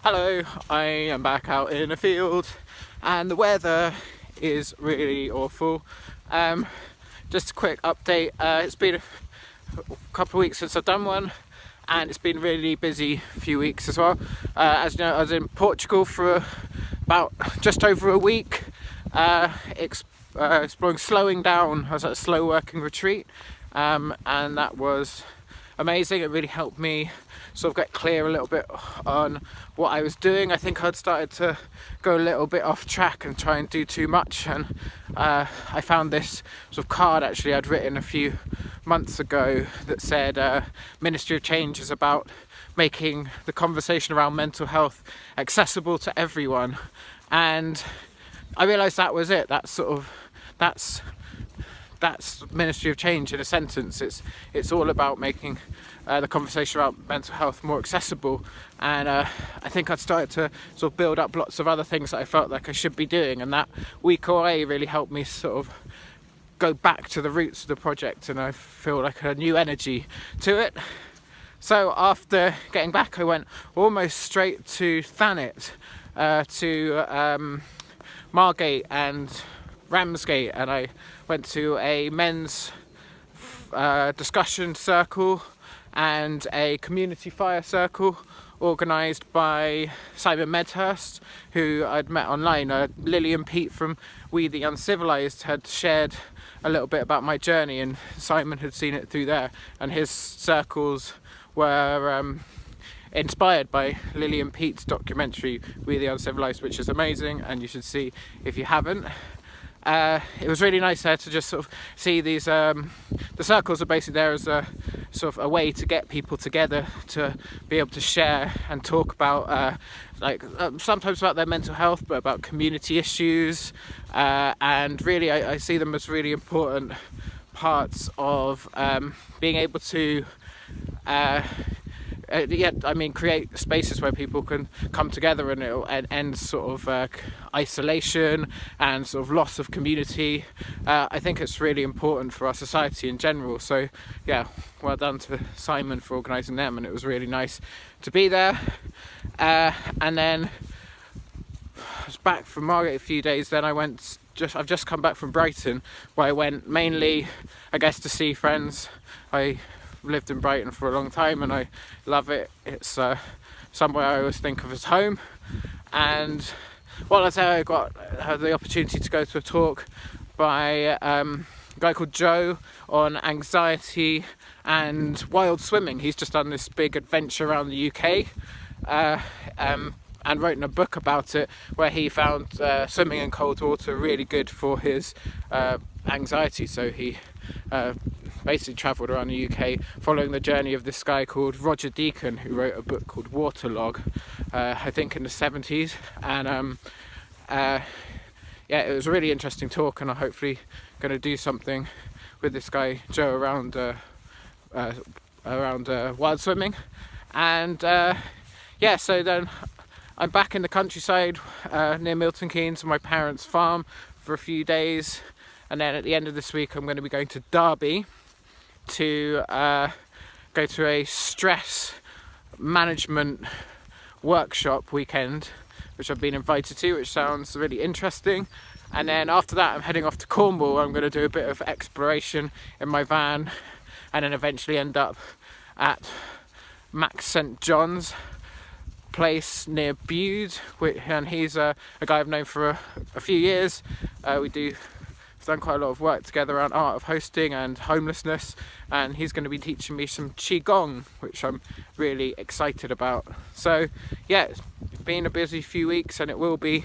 Hello, I am back out in a field and the weather is really awful. Just a quick update, it's been a couple of weeks since I've done one and it's been a really busy few weeks as well. As you know, I was in Portugal for about just over a week, exploring slowing down. I was at a slow working retreat and that was amazing. It really helped me sort of get clear a little bit on what I was doing. I think I'd started to go a little bit off track and try and do too much, and I found this sort of card actually I'd written a few months ago that said Ministry of Change is about making the conversation around mental health accessible to everyone, and I realised that was it. That's Ministry of Change in a sentence. It's all about making the conversation about mental health more accessible, and I think I'd started to sort of build up lots of other things that I felt like I should be doing, and that week away really helped me sort of go back to the roots of the project, and I feel like a new energy to it. So after getting back, I went almost straight to Thanet, to Margate and Ramsgate, and I went to a men's discussion circle and a community fire circle organised by Simon Medhurst, who I'd met online. Lily and Pete from We the Uncivilized had shared a little bit about my journey, and Simon had seen it through there, and his circles were inspired by Lily and Pete's documentary We the Uncivilized, which is amazing and you should see if you haven't. It was really nice there to just sort of see these, the circles are basically there as a sort of a way to get people together to be able to share and talk about sometimes about their mental health, but about community issues, and really I see them as really important parts of being able to create spaces where people can come together and it'll end sort of isolation and sort of loss of community. I think it's really important for our society in general. So yeah, well done to Simon for organising them, and it was really nice to be there. And then I was back from Margate a few days. Then I've just come back from Brighton, where I went mainly, I guess, to see friends. I lived in Brighton for a long time and I love it. It's somewhere I always think of as home. And while I was there, I had the opportunity to go to a talk by a guy called Joe on anxiety and wild swimming. He's just done this big adventure around the UK and wrote in a book about it, where he found swimming in cold water really good for his anxiety. So he basically travelled around the UK following the journey of this guy called Roger Deacon, who wrote a book called Waterlog, I think in the 70s. And it was a really interesting talk, and I'm hopefully going to do something with this guy Joe around wild swimming. And so then I'm back in the countryside near Milton Keynes, my parents' farm, for a few days. And then at the end of this week I'm going to be going to Derby to go to a stress management workshop weekend, which I've been invited to, which sounds really interesting. And then after that I'm heading off to Cornwall. I'm going to do a bit of exploration in my van and then eventually end up at Max St John's place near Bude, and he's a guy I've known for a few years. We've done quite a lot of work together around art of hosting and homelessness, and he's going to be teaching me some gong, which I'm really excited about. So yeah, it's been a busy few weeks, and it will be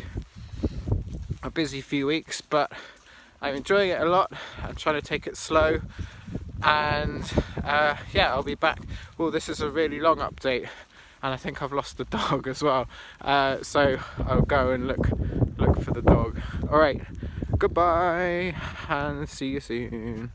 a busy few weeks, but I'm enjoying it a lot. I'm trying to take it slow, and I'll be back. Well, this is a really long update, and I think I've lost the dog as well, so I'll go and look for the dog. Alright, goodbye and see you soon.